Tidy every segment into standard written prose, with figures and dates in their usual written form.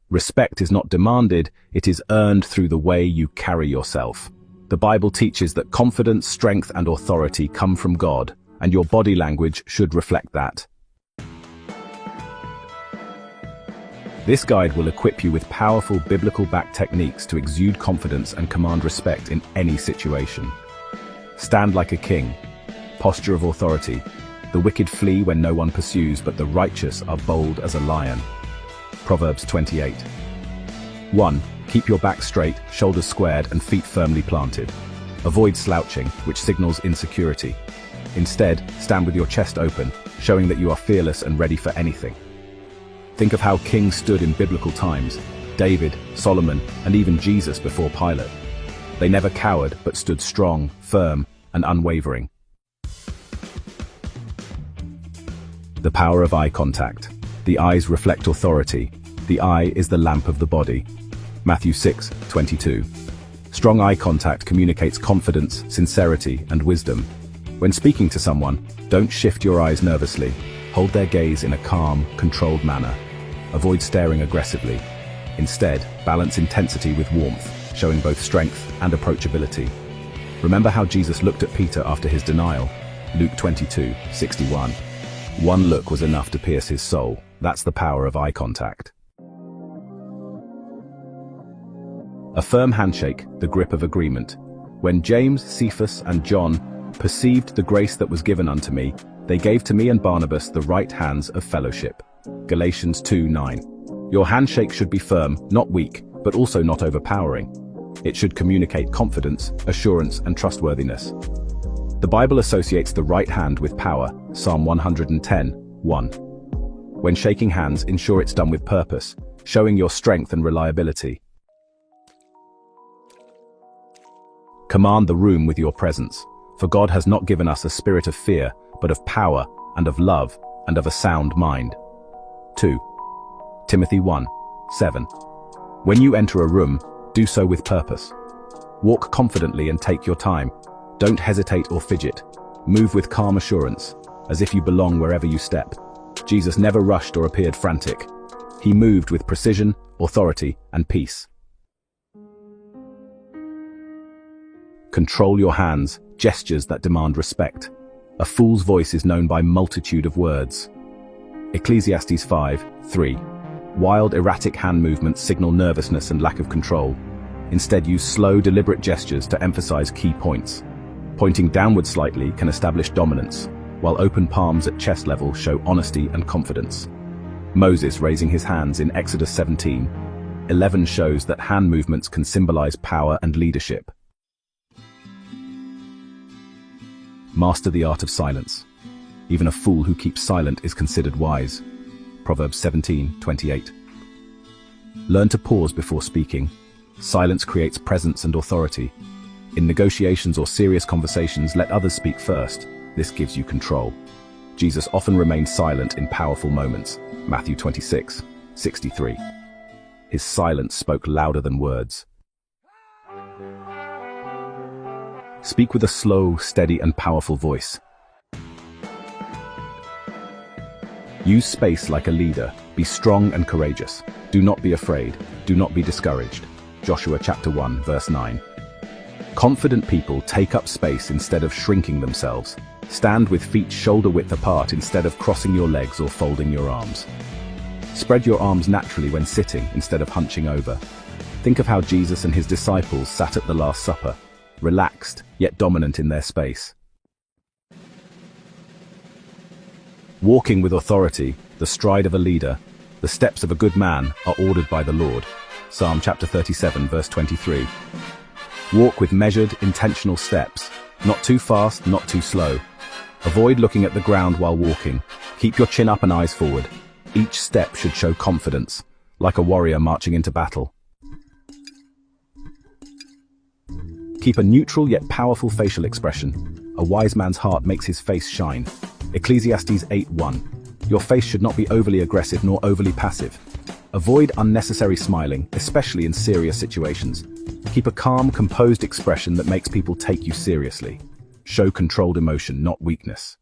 Respect is not demanded, it is earned through the way you carry yourself. The Bible teaches that confidence, strength, and authority come from God, and your body language should reflect that. This guide will equip you with powerful biblical-backed techniques to exude confidence and command respect in any situation. Stand like a king. Posture of authority. The wicked flee when no one pursues, but the righteous are bold as a lion. Proverbs 28. 1. Keep your back straight, shoulders squared, and feet firmly planted. Avoid slouching, which signals insecurity. Instead, stand with your chest open, showing that you are fearless and ready for anything. Think of how kings stood in biblical times: David, Solomon, and even Jesus before Pilate. They never cowered, but stood strong, firm, and unwavering. The power of eye contact. The eyes reflect authority. The eye is the lamp of the body. Matthew 6:22. Strong eye contact communicates confidence, sincerity, and wisdom. When speaking to someone, don't shift your eyes nervously. Hold their gaze in a calm, controlled manner. Avoid staring aggressively. Instead, balance intensity with warmth, showing both strength and approachability. Remember how Jesus looked at Peter after his denial? Luke 22:61. One look was enough to pierce his soul. That's the power of eye contact. A firm handshake, the grip of agreement. When James, Cephas, and John perceived the grace that was given unto me, they gave to me and Barnabas the right hands of fellowship. Galatians 2:9. Your handshake should be firm, not weak, but also not overpowering. It should communicate confidence, assurance, and trustworthiness. The Bible associates the right hand with power, Psalm 110:1. When shaking hands, ensure it's done with purpose, showing your strength and reliability. Command the room with your presence, for God has not given us a spirit of fear, but of power, and of love, and of a sound mind. 2. Timothy 1:7. When you enter a room, do so with purpose. Walk confidently and take your time. Don't hesitate or fidget. Move with calm assurance, as if you belong wherever you step. Jesus never rushed or appeared frantic. He moved with precision, authority, and peace. Control your hands, gestures that demand respect. A fool's voice is known by multitude of words. Ecclesiastes 5:3. Wild, erratic hand movements signal nervousness and lack of control. Instead, use slow, deliberate gestures to emphasize key points. Pointing downward slightly can establish dominance, while open palms at chest level show honesty and confidence. Moses raising his hands in Exodus 17:11 shows that hand movements can symbolize power and leadership. Master the art of silence. Even a fool who keeps silent is considered wise. Proverbs 17:28. Learn to pause before speaking. Silence creates presence and authority. In negotiations or serious conversations, let others speak first. This gives you control. Jesus often remained silent in powerful moments. Matthew 26:63. His silence spoke louder than words. Speak with a slow, steady, and powerful voice. Use space like a leader. Be strong and courageous. Do not be afraid. Do not be discouraged. Joshua chapter 1, verse 9. Confident people take up space instead of shrinking themselves. Stand with feet shoulder-width apart instead of crossing your legs or folding your arms. Spread your arms naturally when sitting instead of hunching over. Think of how Jesus and his disciples sat at the Last Supper, relaxed yet dominant in their space. Walking with authority, the stride of a leader, the steps of a good man are ordered by the Lord. Psalm chapter 37, verse 23. Walk with measured, intentional steps, not too fast, not too slow. Avoid looking at the ground while walking. Keep your chin up and eyes forward. Each step should show confidence, like a warrior marching into battle. Keep a neutral yet powerful facial expression. A wise man's heart makes his face shine. Ecclesiastes 8:1. Your face should not be overly aggressive nor overly passive. Avoid unnecessary smiling, especially in serious situations. Keep a calm, composed expression that makes people take you seriously. Show controlled emotion, not weakness.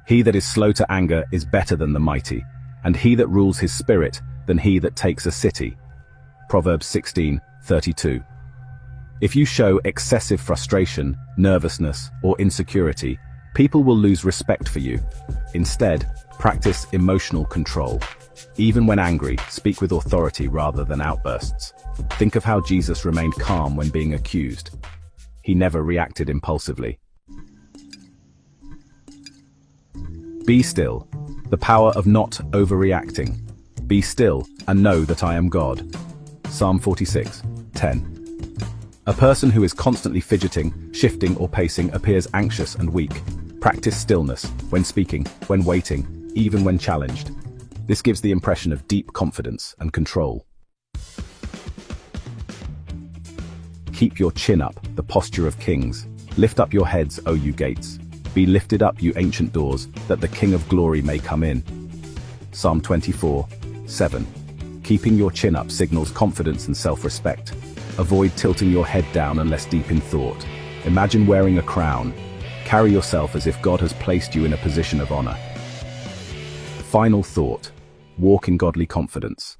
He that is slow to anger is better than the mighty. and he that rules his spirit than he that takes a city. Proverbs 16:32. If you show excessive frustration, nervousness, or insecurity, people will lose respect for you. Instead, practice emotional control. Even when angry, speak with authority rather than outbursts. Think of how Jesus remained calm when being accused. He never reacted impulsively. Be still. The power of not overreacting. Be still and know that I am God. Psalm 46:10. A person who is constantly fidgeting, shifting, or pacing appears anxious and weak. Practice stillness when speaking, when waiting, even when challenged. This gives the impression of deep confidence and control. Keep your chin up, the posture of kings. Lift up your heads, O you gates. Be lifted up, you ancient doors, that the King of glory may come in. Psalm 24:7. Keeping your chin up signals confidence and self-respect. Avoid tilting your head down unless deep in thought. Imagine wearing a crown. Carry yourself as if God has placed you in a position of honor. Final thought. Walk in godly confidence.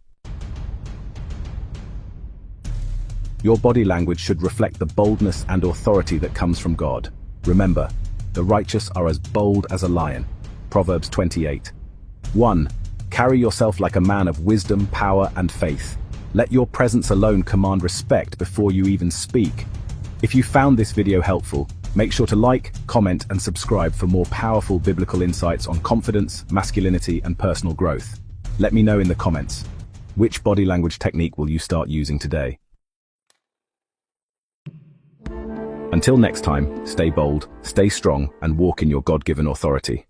Your body language should reflect the boldness and authority that comes from God. Remember, the righteous are as bold as a lion. Proverbs 28:1. Carry yourself like a man of wisdom, power, and faith. Let your presence alone command respect before you even speak. If you found this video helpful, make sure to like, comment, and subscribe for more powerful biblical insights on confidence, masculinity, and personal growth. Let me know in the comments, which body language technique will you start using today? Until next time, stay bold, stay strong, and walk in your God-given authority.